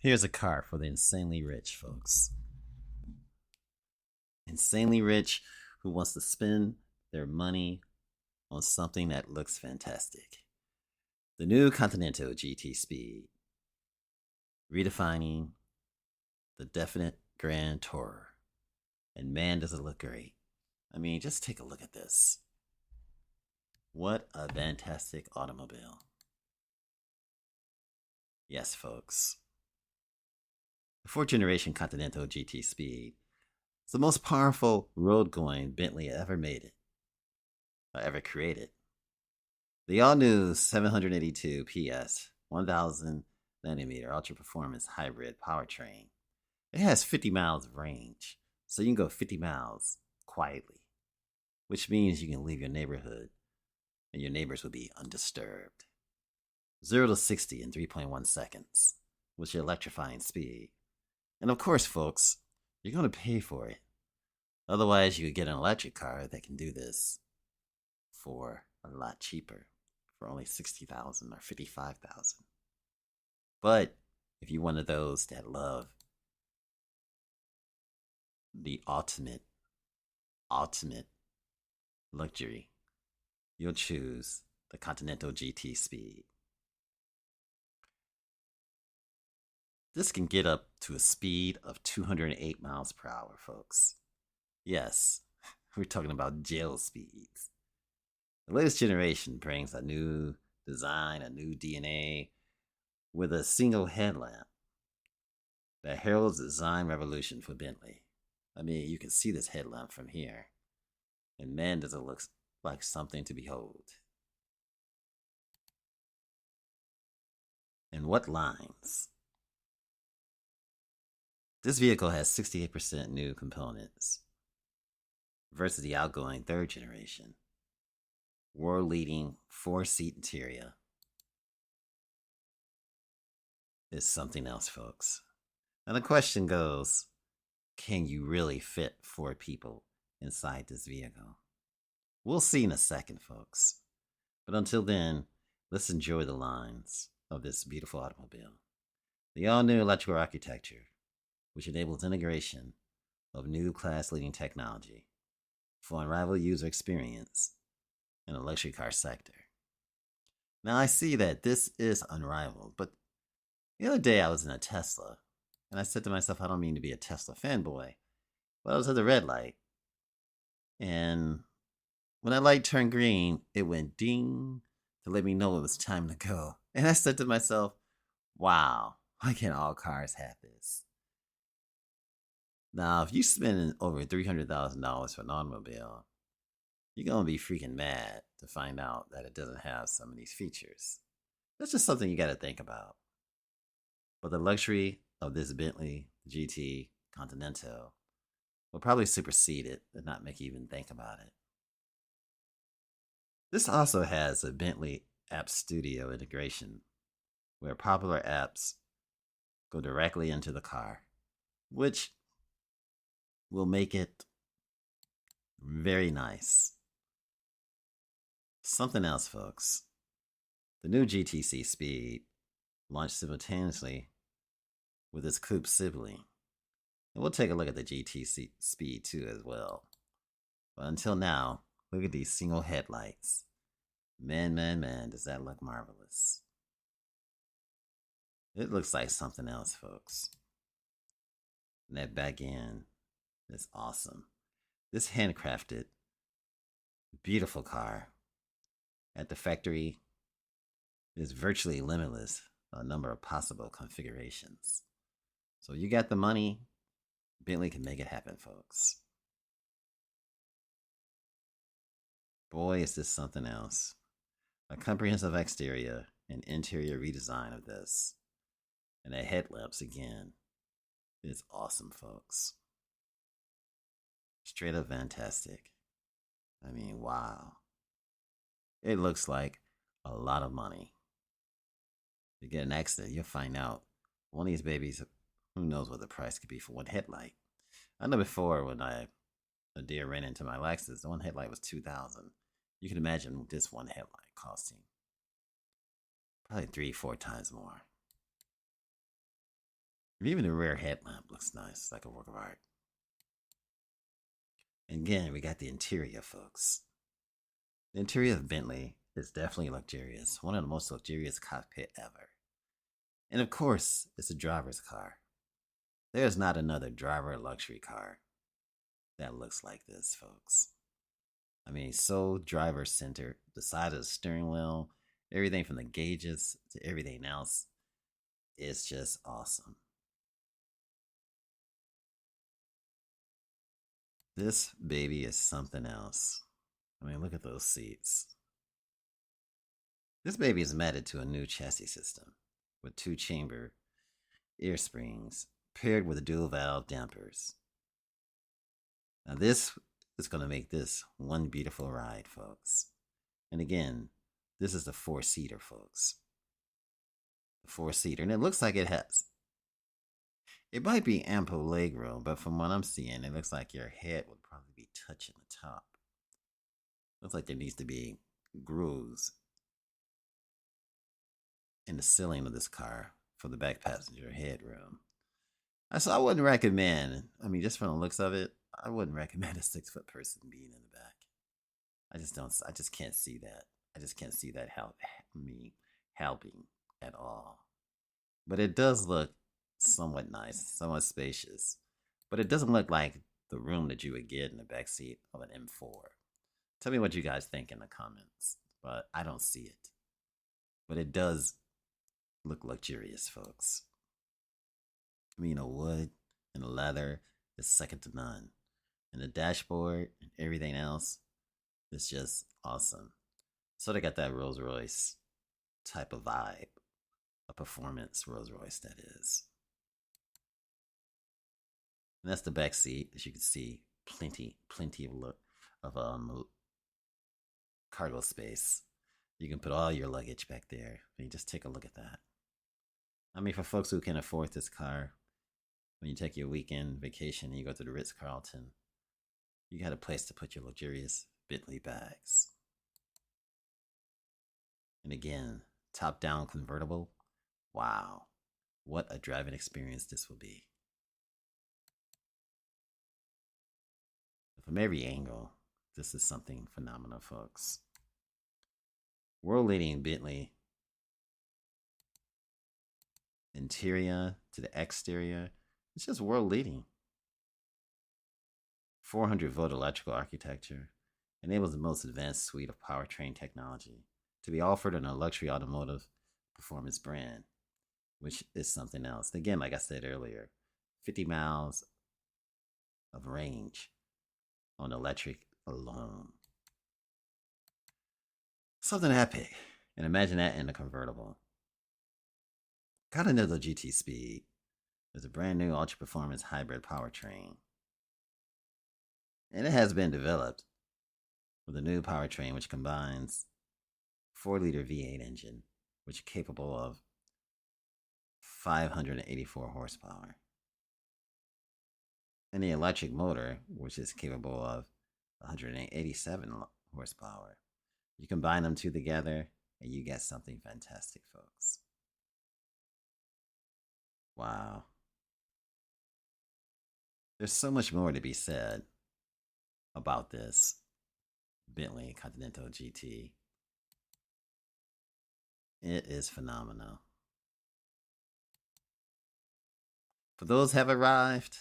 Here's a car for the insanely rich, folks. Insanely rich who wants to spend their money on something that looks fantastic. The new Continental GT Speed, redefining the definite grand tourer. And man, does it look great. I mean, just take a look at this. What a fantastic automobile. Yes, folks. The fourth generation Continental GT Speed is the most powerful road-going Bentley ever made it, or ever created. The all-new 782 PS, 1000 nanometer ultra-performance hybrid powertrain. It has 50 miles of range, so you can go 50 miles quietly, which means you can leave your neighborhood and your neighbors will be undisturbed. 0 to 60 in 3.1 seconds, with your electrifying speed. And of course, folks, you're going to pay for it. Otherwise, you could get an electric car that can do this for a lot cheaper, for only $60,000 or $55,000. But if you're one of those that love the ultimate luxury, you'll choose the Continental GT Speed. This can get up to a speed of 208 miles per hour, folks. Yes, we're talking about jail speeds. The latest generation brings a new design, a new DNA, with a single headlamp that heralds the design revolution for Bentley. I mean, you can see this headlamp from here, and man, does it look like something to behold. And what lines? This vehicle has 68% new components versus the outgoing third generation. World-leading 4-seat interior is something else, folks. And the question goes, can you really fit 4 people inside this vehicle? We'll see in a second, folks. But until then, let's enjoy the lines of this beautiful automobile. The all-new electrical architecture, which enables integration of new class-leading technology for unrivaled user experience in the luxury car sector. Now, I see that this is unrivaled, but the other day I was in a Tesla, and I said to myself, I don't mean to be a Tesla fanboy, but I was at the red light, and when that light turned green, it went ding to let me know it was time to go. And I said to myself, wow, why can't all cars have this? Now, if you spend over $300,000 for an automobile, you're going to be freaking mad to find out that it doesn't have some of these features. That's just something you got to think about. But the luxury of this Bentley GT Continental will probably supersede it and not make you even think about it. This also has a Bentley App Studio integration where popular apps go directly into the car, which will make it very nice. Something else, folks. The new GTC Speed launched simultaneously with its coupe sibling. And we'll take a look at the GTC Speed too as well. But until now, look at these single headlights. Man, does that look marvelous. It looks like something else, folks. And that back end is awesome. This handcrafted, beautiful car at the factory is virtually limitless, a number of possible configurations. So you got the money, Bentley can make it happen, folks. Boy, is this something else. A comprehensive exterior and interior redesign of this. And the headlamps again is awesome, folks. Straight up fantastic. I mean, wow. It looks like a lot of money. If you get an accident, you'll find out one of these babies, who knows what the price could be for one headlight. I know before when a deer ran into my Lexus, the one headlight was $2,000. You can imagine this one headlight costing probably 3-4 times more. And even the rear headlamp looks nice. It's like a work of art. And again, we got the interior, folks. The interior of Bentley is definitely luxurious. One of the most luxurious cockpit ever. And of course, it's a driver's car. There's not another driver luxury car that looks like this, folks. I mean, so driver centered. The side of the steering wheel, everything from the gauges to everything else, it's just awesome. This baby is something else. I mean, look at those seats. This baby is matted to a new chassis system with 2-chamber air springs paired with dual valve dampers. Now, this is going to make this one beautiful ride, folks. And again, this is the 4-seater, folks. The 4-seater. And it looks like it has. It might be ample leg room, but from what I'm seeing, it looks like your head would probably be touching the top. Looks like there needs to be grooves in the ceiling of this car for the back passenger headroom. So I wouldn't recommend, I mean, just from the looks of it, I wouldn't recommend a 6-foot person being in the back. I just can't see that. I just can't see that helping at all. But it does look somewhat nice, somewhat spacious. But it doesn't look like the room that you would get in the backseat of an M4. Tell me what you guys think in the comments. But I don't see it. But it does look luxurious, folks. I mean, the wood and the leather is second to none. And the dashboard and everything else is just awesome. So they got that Rolls Royce type of vibe. A performance Rolls Royce, that is. And that's the back seat. As you can see, plenty of cargo space. You can put all your luggage back there. I mean, just take a look at that. I mean, for folks who can afford this car, when you take your weekend vacation and you go to the Ritz-Carlton, you got a place to put your luxurious Bentley bags. And again, top-down convertible. Wow, what a driving experience this will be. From every angle, this is something phenomenal, folks. World-leading Bentley interior to the exterior. It's just world-leading. 400-volt electrical architecture enables the most advanced suite of powertrain technology to be offered in a luxury automotive performance brand, which is something else. Again, like I said earlier, 50 miles of range on electric alone. Something epic. And imagine that in a convertible. Continental GT Speed is a brand new ultra performance hybrid powertrain. And it has been developed with a new powertrain which combines 4-liter V8 engine, which is capable of 584 horsepower. And the electric motor, which is capable of 187 horsepower. You combine them two together, and you get something fantastic, folks. Wow. There's so much more to be said about this Bentley Continental GT. It is phenomenal. For those who have arrived,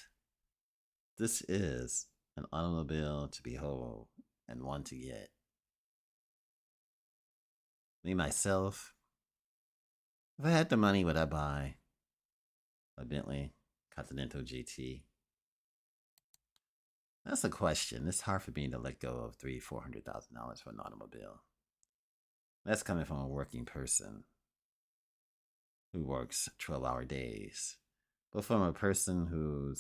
this is an automobile to behold and one to get. Me, myself, if I had the money, would I buy a Bentley Continental GT? That's a question. It's hard for me to let go of $300,000-$400,000 for an automobile. That's coming from a working person who works 12-hour days. But from a person who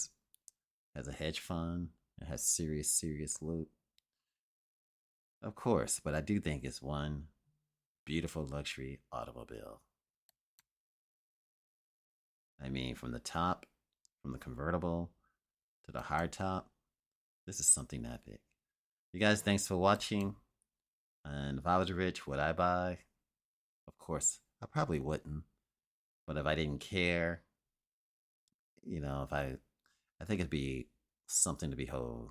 has a hedge fund and has serious loot, of course. But I do think it's one beautiful luxury automobile. I mean, from the top, from the convertible to the hardtop, this is something epic. You guys, thanks for watching. And if I was rich, would I buy? Of course, I probably wouldn't. But if I didn't care, if I think it'd be something to behold.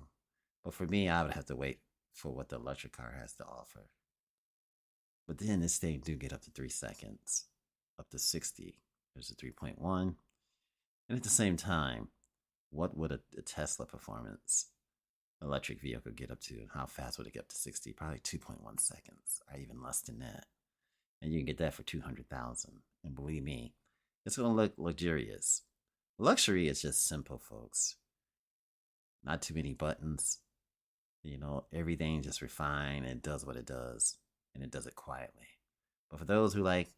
But for me, I would have to wait for what the electric car has to offer. But then this thing do get up to 3 seconds, up to 60. There's a 3.1. And at the same time, what would a Tesla performance electric vehicle get up to? How fast would it get up to 60? Probably 2.1 seconds, or even less than that. And you can get that for 200,000. And believe me, it's going to look luxurious. Luxury is just simple, folks. Not too many buttons. Everything just refined and does what it does, and it does it quietly. But for those who like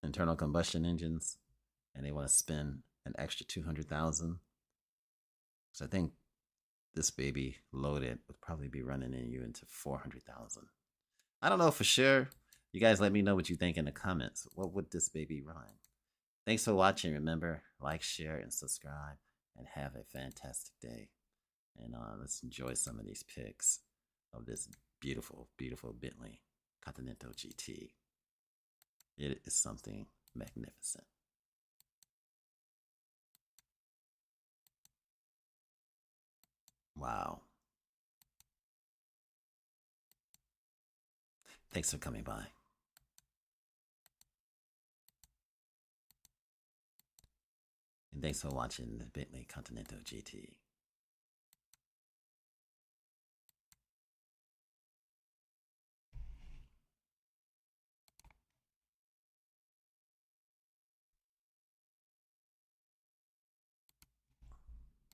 internal combustion engines and they want to spend an extra 200,000, so I think this baby loaded would probably be running in you into 400,000. I don't know for sure. You guys let me know what you think in the comments. What would this baby run? Thanks for watching. Remember, like, share, and subscribe, and have a fantastic day. And let's enjoy some of these pics of this beautiful, beautiful Bentley Continental GT. It is something magnificent. Wow. Thanks for coming by. And thanks for watching the Bentley Continental GT.